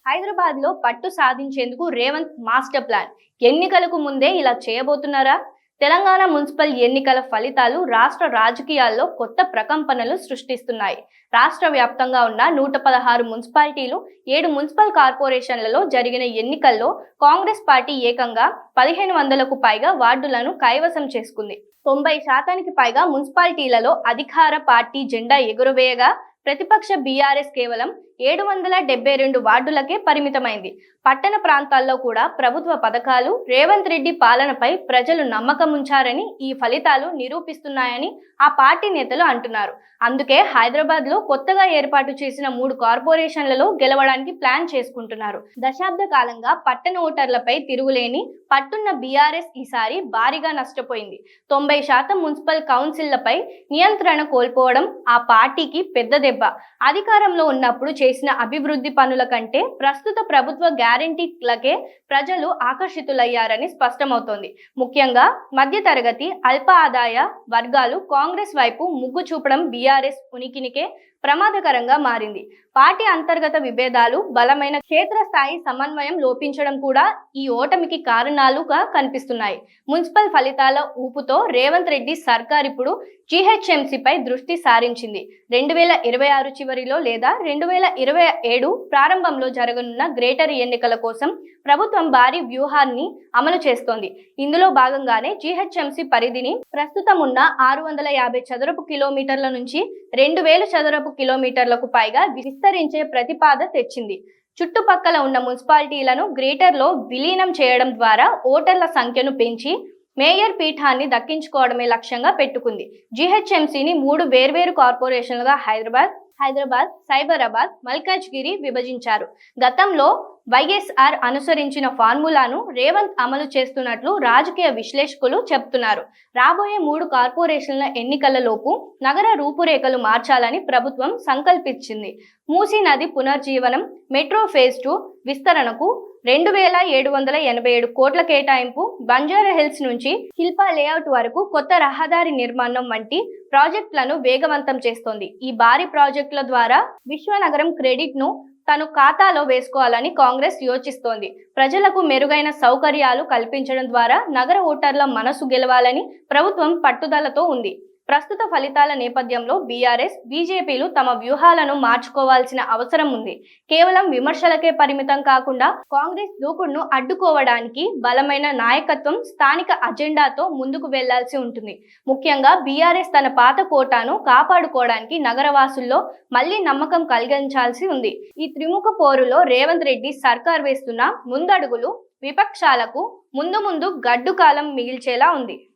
హైదరాబాద్ లో పట్టు సాధించేందుకు రేవంత్ మాస్టర్ ప్లాన్. ఎన్నికలకు ముందే ఇలా చేయబోతున్నారా? తెలంగాణ మున్సిపల్ ఎన్నికల ఫలితాలు రాష్ట్ర రాజకీయాల్లో కొత్త ప్రకంపనలు సృష్టిస్తున్నాయి. రాష్ట్ర వ్యాప్తంగా ఉన్న 116 మున్సిపాలిటీలు, 7 మున్సిపల్ కార్పొరేషన్లలో జరిగిన ఎన్నికల్లో కాంగ్రెస్ పార్టీ ఏకంగా 1500కు పైగా వార్డులను కైవసం చేసుకుంది. 90% పైగా మున్సిపాలిటీలలో అధికార పార్టీ జెండా ఎగురవేయగా, ప్రతిపక్ష బీఆర్ఎస్ కేవలం 772 వార్డులకే పరిమితమైంది. పట్టణ ప్రాంతాల్లో కూడా ప్రభుత్వ పథకాలు, రేవంత్ రెడ్డి పాలనపై ప్రజలు నమ్మకం ఉంచారని ఈ ఫలితాలు నిరూపిస్తున్నాయని ఆ పార్టీ నేతలు అంటున్నారు. అందుకే హైదరాబాద్ లో కొత్తగా ఏర్పాటు చేసిన 3 కార్పొరేషన్లలో గెలవడానికి ప్లాన్ చేసుకుంటున్నారు. దశాబ్ద కాలంగా పట్టణ ఓటర్లపై తిరుగులేని పట్టున్న బీఆర్ఎస్ ఈసారి భారీగా నష్టపోయింది. 90% మున్సిపల్ కౌన్సిళ్లపై నియంత్రణ కోల్పోవడం ఆ పార్టీకి పెద్ద దెబ్బ. అధికారంలో ఉన్నప్పుడు చేసిన అభివృద్ధి పనుల కంటే ప్రస్తుత ప్రభుత్వ గ్యారంటీలకే ప్రజలు ఆకర్షితులయ్యారని స్పష్టమవుతోంది. ముఖ్యంగా మధ్యతరగతి, అల్ప ఆదాయ వర్గాలు కాంగ్రెస్ వైపు మొగ్గు చూపడం బీఆర్ఎస్ ఉనికినికే ప్రమాదకరంగా మారింది. పార్టీ అంతర్గత విభేదాలు, బలమైన క్షేత్రస్థాయి సమన్వయం లోపించడం కూడా ఈ ఓటమికి కారణాలుగా కనిపిస్తున్నాయి. మున్సిపల్ ఫలితాల ఊపుతో రేవంత్ రెడ్డి సర్కార్ ఇప్పుడు జీహెచ్ఎంసీపై దృష్టి సారించింది. 2026 చివరిలో లేదా 2027 ప్రారంభంలో జరగనున్న గ్రేటర్ ఎన్నికల కోసం ప్రభుత్వం భారీ వ్యూహాన్ని అమలు చేస్తోంది. ఇందులో భాగంగానే జీహెచ్ఎంసీ పరిధిని ప్రస్తుతం ఉన్న 650 చదరపు కిలోమీటర్ల నుంచి 2000 చదరపు కిలోమీటర్లకు పైగా విస్తరించే ప్రతిపాదన తెచ్చింది. చుట్టుపక్కల ఉన్న మున్సిపాలిటీలను గ్రేటర్ లో విలీనం చేయడం ద్వారా ఓటర్ల సంఖ్యను పెంచి మేయర్ పీఠాన్ని దక్కించుకోవడమే లక్ష్యంగా పెట్టుకుంది. జీహెచ్ఎంసీని 3 వేర్వేరు కార్పొరేషన్లుగా హైదరాబాద్, సైబరాబాద్, మల్కాజ్గిరి విభజించారు. గతంలో వైఎస్ఆర్ అనుసరించిన ఫార్ములాను రేవంత్ అమలు చేస్తున్నట్లు రాజకీయ విశ్లేషకులు చెబుతున్నారు. రాబోయే 3 కార్పొరేషన్ల ఎన్నికలలోపు నగర రూపురేఖలు మార్చాలని ప్రభుత్వం సంకల్పించింది. మూసీ నది పునర్జీవనం, మెట్రో ఫేజ్ 2 విస్తరణకు 2787 కోట్ల కేటాయింపు, బంజారా హిల్స్ నుంచి శిల్పా లేఅవుట్ వరకు కొత్త రహదారి నిర్మాణం వంటి ప్రాజెక్టులను వేగవంతం చేస్తోంది. ఈ భారీ ప్రాజెక్టుల ద్వారా విశ్వనగరం క్రెడిట్ ను తను ఖాతాలో వేసుకోవాలని కాంగ్రెస్ యోచిస్తోంది. ప్రజలకు మెరుగైన సౌకర్యాలు కల్పించడం ద్వారా నగర ఓటర్ల మనసు గెలవాలని ప్రభుత్వం పట్టుదలతో ఉంది. ప్రస్తుత ఫలితాల నేపథ్యంలో బీఆర్ఎస్, బీజేపీలు తమ వ్యూహాలను మార్చుకోవాల్సిన అవసరం ఉంది. కేవలం విమర్శలకే పరిమితం కాకుండా కాంగ్రెస్ దూకుడును అడ్డుకోవడానికి బలమైన నాయకత్వం, స్థానిక అజెండాతో ముందుకు వెళ్లాల్సి ఉంటుంది. ముఖ్యంగా బీఆర్ఎస్ తన పాత కోటాను కాపాడుకోవడానికి నగరవాసుల్లో మళ్లీ నమ్మకం కలిగించాల్సి ఉంది. ఈ త్రిముఖ పోరులో రేవంత్ రెడ్డి సర్కార్ వేస్తున్న ముందడుగులు విపక్షాలకు ముందు గడ్డు కాలం మిగిల్చేలా ఉంది.